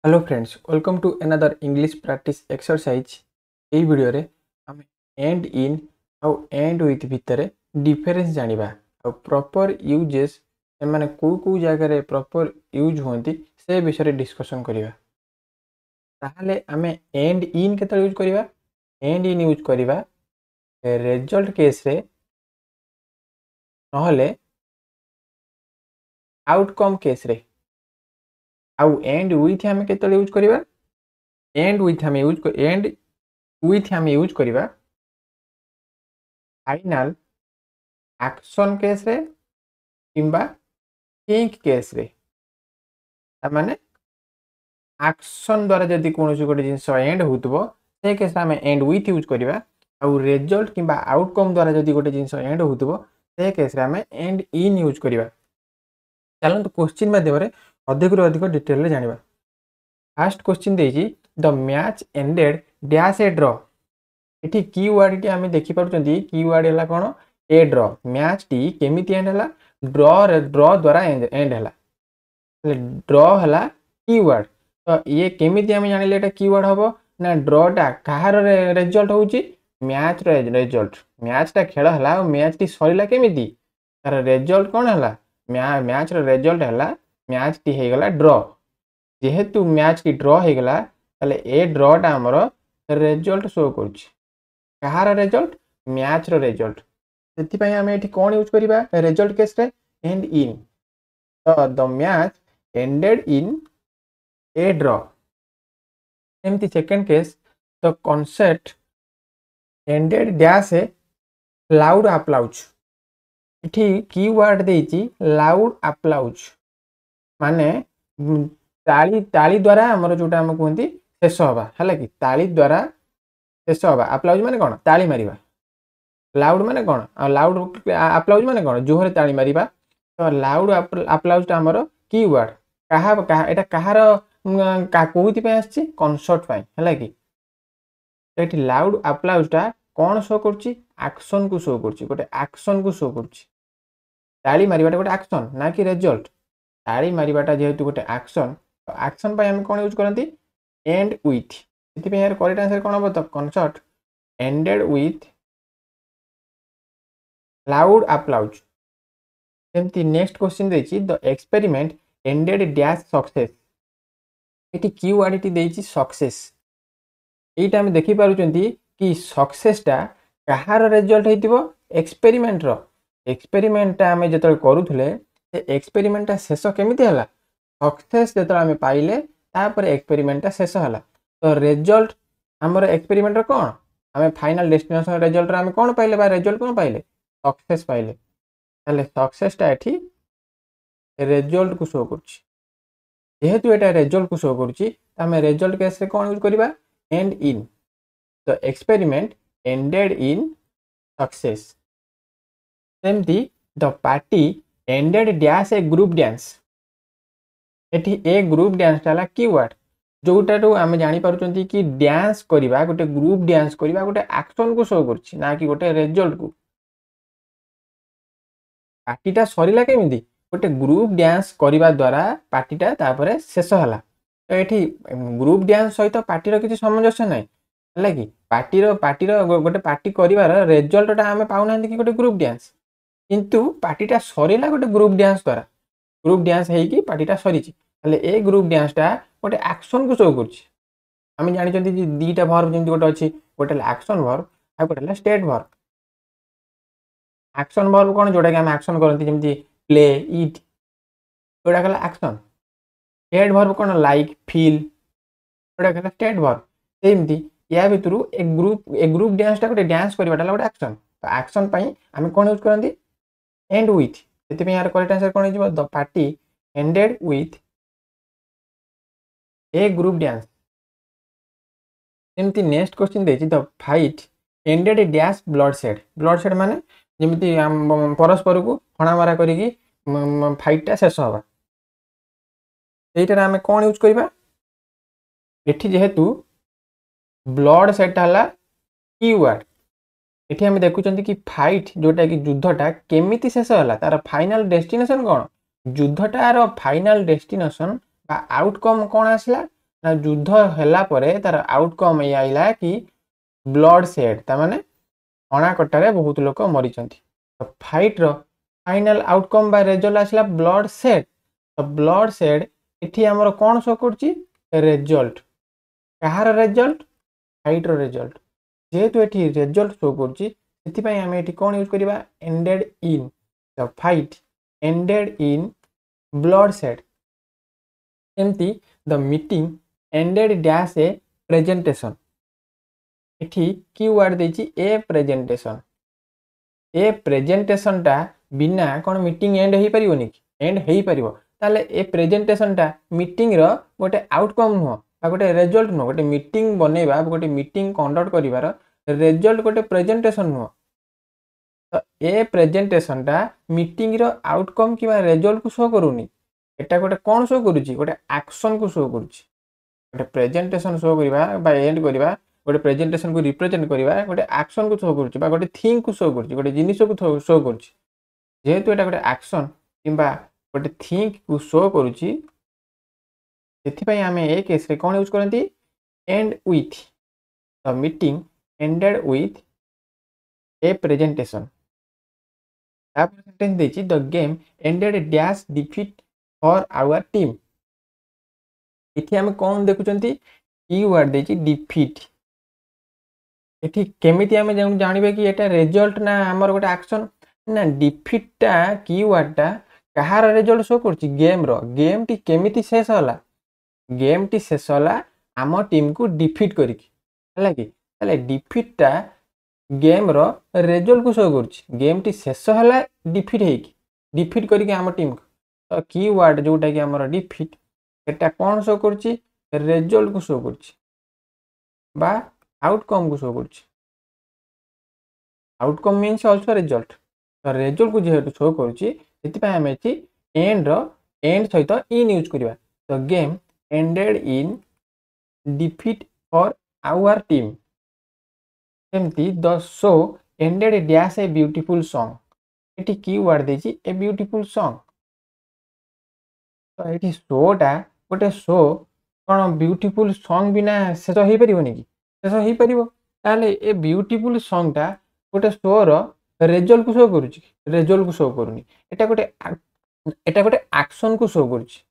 Hello friends, welcome to another English practice exercise. এই ভিডিওরে আমি and in out and with भितर difference जानिबा और प्रॉपर यूजेस माने को जगह प्रॉपर यूज होती से विषय डिस्कशन करिबा। ताहले आमे एंड इन केते यूज करिबा? एंड इन यूज करिबा रिजल्ट केस रे नहले आउटकम केस रे। आउ एंड विथ आमे केते यूज करिबा? एंड विथ आमे यूज करिबा फाइनल एक्शन केस रे किंबा थिंक केस रे। माने एक्शन द्वारा जदि कौन गोटे जिनस एंड होतबो से केस आमे एंड विथ यूज करिबा। आउ रिजल्ट किंबा आउटकम द्वारा जदि गोटे जिनस एंड होतबो से केस रे आमे एंड इन यूज करिबा। चलन तो क्वेश्चन माध्यम रे अधिक रु अधिक डिटेल रे जानिबा। फर्स्ट क्वेश्चन देछि the match ended dash a draw. एठी कीवर्ड टी आमे देखि पारुचंती कीवर्ड हला कोन ए ड्रॉ। मैच टी केमिति एंड हला ड्रॉ द्वारा एंड हला। ड्रॉ हला कीवर्ड। तो ये केमिति आमे जानिले एटा कीवर्ड हबो ना ड्रॉ टा कहार रिजल्ट होउची मैच रे रिजल्ट। मैच टा खेल हला और मैच टी सरीला केमिति तार रिजल्ट कोन हला मैच रे रिजल्ट हला मैच टी हे गला ड्रॉ। जेहेतु मैच टी ड्रॉ हे गला ताले ए ड्रॉ टा हमरो रिजल्ट शो करूची कहार रिजल्ट मैच रो रिजल्ट। सेति पई हमें एठी कोन यूज करिबा रिजल्ट केस रे एंड इन। तो the match ended in a draw. एमती second case the concert ended dash a loud applause. एठी कीवर्ड देइची लाउड अप्लाउज माने ताली ताली द्वारा हमर जोटा हम कहंती शेष होबा हला कि ताली द्वारा शेष होबा। अप्लाउज माने कोन ताली मारिबा। लाउड माने कोन लाउड अप्लाउज माने कोन जोहरे ताली मारिबा। तो लाउड अप्लाउज ता हमर कीवर्ड कहा एटा कहार का कोउति पे आछि कॉन्सर्ट पाई हला कि एठी लाउड अप्लाउज ता कोन शो करछि एक्शन को शो करछि गोटे एक्शन को शो करछि। ताली मारिबाटा गोटे एक्शन ना कि रिजल्ट। ताली मारिबाटा जेहेतु गोटे एक्शन तो एक्शन पाई हम कोन यूज करंती एंड विथ। सेति पे यार करेक्ट आंसर कोन हबो तो concert ended with loud applause. सेमती नेक्स्ट क्वेश्चन देछि the experiment ended dash success. एटी कीवर्ड एटी देछि सक्सेस। एटा हम देखि पारुचंती कि सक्सेस टा कहार रिजल्ट हेतिबो एक्सपेरिमेंट रो। एक्सपेरिमेंट टा हम जतल करूथले से एक्सपेरिमेंट टा शेष केमिति हला सक्सेस जतल हम पाइले तापर एक्सपेरिमेंट टा शेष हला। तो रिजल्ट हमर एक्सपेरिमेंट रो कोन हम फाइनल डेस्टिनेशन रिजल्ट रे हम कोन पाइले बा रिजल्ट कोन पाइले सक्सेस पाइले। ताले सक्सेस टा एठी रिजल्ट को शो करछि। जेहेतु एटा रिजल्ट को शो करछि हम रिजल्ट केस रे कोन यूज करिबा एंड इन। तो एक्सपेरिमेंट एंडेड इन सक्सेस। सेमती the party ended dash A group dance. एठी ए ग्रुप डांस ताला कीवर्ड जोटा तो आमे जानि पारुचंती कि डांस करिबा गोटे ग्रुप डांस करिबा गोटे एक्शन को शो करछि ना कि गोटे रिजल्ट को। पार्टीटा सरीला केमिति गोटे ग्रुप डांस करिबा द्वारा पार्टीटा तापरे शेष हला। तो एठी ग्रुप डांस सहित पार्टी रो किछि सामंजस्य नै हला कि पार्टी रो गोटे पार्टी करिवार रिजल्ट टा हमें पाउ नांती कि गोटे ग्रुप डांस किंतु पार्टीटा सरीला गोटे ग्रुप डांस द्वारा। ग्रुप डांस हेई कि पार्टीटा सरीछि हले ए ग्रुप डांस टा गोटे एक्शन को शो करछि। हम जानि चंती कि दीटा वर्ब जेंति गोटे अछि गोटे एक्शन वर्ब आ गोटे स्टेट वर्ब। एक्शन वर्ब कोन जोटा कि हम एक्शन करंती जेमति प्ले ईट जोटा कला action. State verb cone like feel जोटा कला स्टेट वर्ब। सेमति या भितरु एक ग्रुप डांस टा गोटे डांस करबाटा गोटे एक्शन। तो एक्शन पई हम कोन यूज करंती एंड विथ। सेति पे यार करेक्ट आंसर कोन हिजबो the party ended with a group dance. सेमति नेक्स्ट क्वेश्चन देछि the fight ended dash bloodshed. Bloodshed माने जेमिति परस्पर को फणामारा करिकी फाइट टा शेष होबा। एइटा हम कोन यूज करबा एठी जेहेतु ब्लड सेट हला कीवर्ड। एठी हम देखुचंती कि फाइट जोटा कि युद्धटा केमिति शेष होला तार फाइनल डेस्टिनेशन कोन युद्धटार फाइनल डेस्टिनेशन बा आउटकम कोन आसला ना युद्ध होला परे तार आउटकम ये आइला कि ब्लड सेड ता माने अणाकटारे बहुत लोक मरीचंती। तो फाइट रो फाइनल आउटकम बा रिजल्ट आसला ब्लड सेड। तो ब्लड सेड इठी हमर कोन शो करची रिजल्ट कहार रिजल्ट फाइट रो रिजल्ट जेहेतु एठी रिजल्ट शो करची सेति पई हम एठी कोन यूज करिबा ended in the fight ended in bloodshed. एमती the meeting ended dash a presentation एठी की वर्ड देची ए प्रेजेंटेशन। ए प्रेजेंटेशन टा बिना कोन मीटिंग एंड हेई परिबोनी कि एंड हेई परिबो ताले ए प्रेजेंटेशन टा मीटिंग रो गोटे आउटकम नुह बा गोटे रिजल्ट नुह गोटे मीटिंग बनेबा गोटे मीटिंग कंडक्ट करिवार रिजल्ट गोटे प्रेजेंटेशन नुह। तो ए प्रेजेंटेशन टा मीटिंग रो आउटकम किबा रिजल्ट को शो करूनी एटा गोटे कोन शो करूची गोटे एक्शन को शो करूची। गोटे प्रेजेंटेशन शो करिबा बा एंड करिबा गोटे प्रेजेंटेशन को रिप्रेजेंट करिबा गोटे एक्शन को शो करूची बा गोटे थिंग को शो करूची गोटे जिनिस को शो करूची। जेहेतु एटा गोटे एक्शन किंबा गोटे थिंग को शो करूची सेति पई हमें ए केस रे कोन यूज करंती end with the meeting ended with a presentation. तापर सेंटेंस देची the game ended dash defeat for our team. इठी हम कोन देखुचंती कीवर्ड देची डिफीट। इठी केमिति हम जानिबे कि एटा रिजल्ट ना हमर गोटे एक्शन ना डिफीट टा कीवर्ड टा कहार रिजल्ट शो करची गेम रो। गेम टी केमिति शेष होला गेम टी शेष होला आम टीम को डिफीट करिक हला कि ताले डिफीट टा गेम रो रिजल्ट को शो करची गेम टी शेष होला डिफीट हेकी डिफीट करिक आम टीम को। तो कीवर्ड जोटा कि हमर डिफीट एटा कोन शो करची रिजल्ट को शो करची बा आउटकम को शो करची। Outcome means also result. तो रिजल्ट को जेहेतु शो करची सेति पय हम एठी एंड रो एंड सहित इन यूज करिबा। तो game ended in defeat for our team. सेमती the show ended dash a beautiful song एठी कीवर्ड देची ए ब्यूटीफुल सॉन्ग। तो एठी शो टा गोटे शो कोन ब्यूटीफुल सॉन्ग बिना शेष हेई परिबोनी कि शेष हेई परिबो ताले ए ब्यूटीफुल सॉन्ग टा गोटे शो रो रिजल्ट को शो करूची रिजल्ट को शो करूनी एटा गोटे एक्शन को शो करूची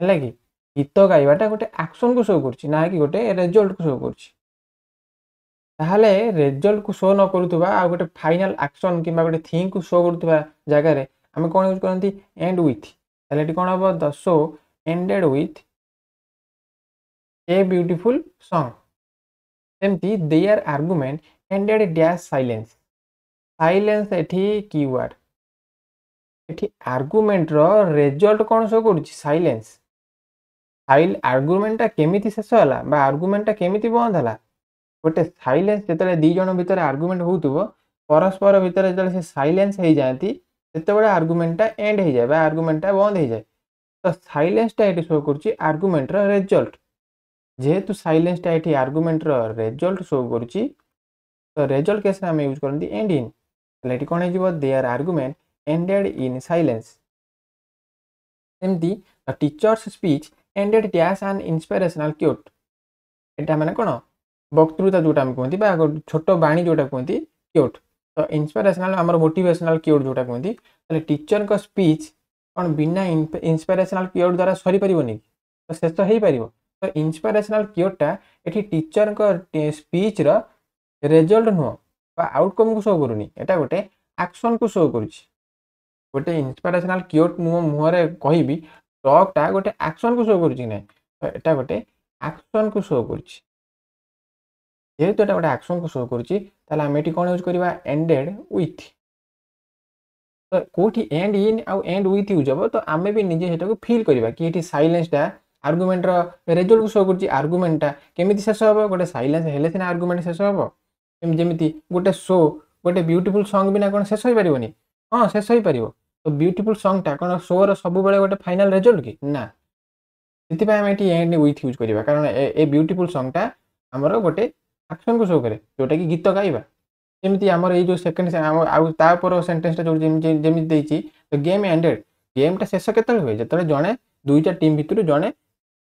हला कि गीत गाइबाटा गोटे एक्शन को शो करूची ना कि गोटे रिजल्ट को शो करूची। ताहले रिजल्ट को शो न करूथबा आ गोटे फाइनल एक्शन किबा गोटे थिंग को शो करूथबा जगह रे हम कोन यूज करंती एंड विथ। ताले एटी कोन हबो the show ended with a beautiful song. सेमती their argument ended dash silence. Silence एठी कीवर्ड एठी आर्गुमेंट रो रिजल्ट कोन शो करूची साइलेंस। आर्गुमेंट टा केमिति शेष होला बा आर्गुमेंट टा केमिति बंद होला गोटे साइलेंस जेतले दी जण भितर आर्गुमेंट होउतबो परस्पर भितर जेतले से साइलेंस हेई जांती सेते बडा आर्गुमेंट टा एंड हेई जाय बा आर्गुमेंट टा बंद हेई जाय। तो साइलेंस टा एठी शो करची आर्गुमेंट रो रिजल्ट। जेहेतु साइलेंस टा एठी आर्गुमेंट रो रिजल्ट शो करची तो रिजल्ट केस हम यूज करंती एंड इन। ताले एठी कोन हे जिवो their argument ended in silence. सेमती the teacher's speech ended dash an inspirational quote. एटा माने कोन वक्तृता जोटा हम कहती छोट बाणी जोटा कहती क्योट। तो इंस्पिरेशनल आमर मोटिवेशनल क्योट जोटा कहती ताले टीचर को स्पीच कौन बिना इंस्पिरेशनल क्योट द्वारा सरी परिबोनी तो शेष हेई परिबो। तो इंस्पिरेशनल क्योटा एठी टीचर को स्पीच रो रिजल्ट नुह बा आउटकम को शो करूनी एटा गोटे एक्शन को शो करूची। गोटे इंस्पिरेशनल क्योट मु मुहरे कहिबी टॉक टा गोटे एक्शन को शो करूची नै तो एटा गोटे एक्शन को शो करूची। जेहेतु एटा गोटे एक्शन को शो करूची ताले हम एठी कोन यूज करबा एंडेड विथ। तो कोठी and in out and with use हबो तो आमे भी निजे हेटा को फील करबा कि एठी साइलेंस टा आर्गुमेंट रो रिजल्ट को शो करूची। आर्गुमेंट टा केमिति शेष हबो गोटे साइलेंस हेले सिना आर्गुमेंट शेष हबो जेमिति गोटे शो गोटे ब्यूटीफुल सॉन्ग बिना कोन शेष होई परिबोनी हां शेष होई परिबो। तो ब्यूटीफुल सॉन्ग टा कोन शो रो सब बेले गोटे फाइनल रिजल्ट कि ना सेति पय हम एठी एंड विथ यूज करबा कारण ए ब्यूटीफुल सॉन्ग टा हमरो गोटे एक्शन को शो करे जोटा कि गीत गाइबा। जेमिति हमर ए जो सेकंड आउ ता पर सेंटेंस टा जो जेमिति देछि तो गेम एंडेड गेम टा शेष केतल होय जतले जणे दुईटा टीम भितरु जणे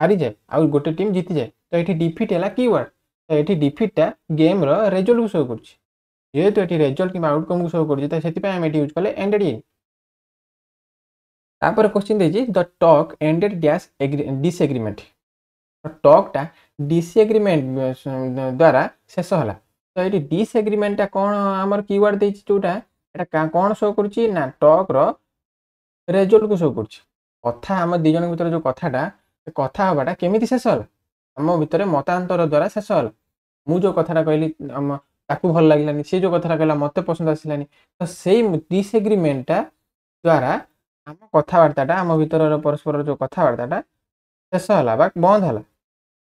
हारी जाए आउ गोटे टीम जीति जाए तो ये डिफिट है कीवर्ड तो ये डिफिटा गेम रिजल्ट को शो कर जेहेतु ये रिजल्ट कि आउटकम को शो कर यूज कले एंडेड इन तापर क्वेश्चन देछि the talk ended dash disagreement टॉकटा डिसएग्रीमेंट द्वारा शेष होला तो ये डिसएग्रीमेंटा कौन आमर कीवर्ड देछि जोटा एटा कौन शो करुछि ना टॉक रो रिजल्ट को शो करुछि कथा आम दी जन भीतर जो कथाटा कथा हवाटा केमिति शेष होला आम भीतर मतांतर द्वारा शेष होला मु जो कथाटा कहली ताकू भल लागिलानी से जो कथाटा कहला मते पसंद आसिलानी तो सेम डिसएग्रीमेंटा द्वारा आम कथबार्ताटा आम भीतर परस्पर जो कथबार्ताटा शेष होला बा बंद होला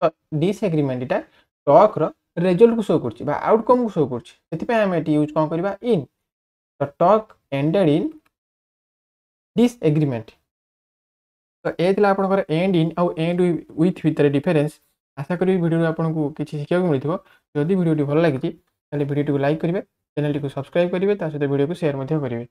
तो डिसएग्रीमेंटा टॉक रो रिजल्ट को शो करछि बा आउटकम को शो करछि सेति पे हम एटी यूज कोन करबा इन तो टॉक एंडेड इन डिसएग्रीमेंट तो ये आपंकर and in out and with भितर डिफरेन्स आशा करी वीडियो आपको किसी शिक्षा मिलता जदि वीडियो भल लगी भिडियो को लाइक करेंगे चैनल को सब्सक्राइब करेंगे सहित वीडियो को शेयर करेंगे।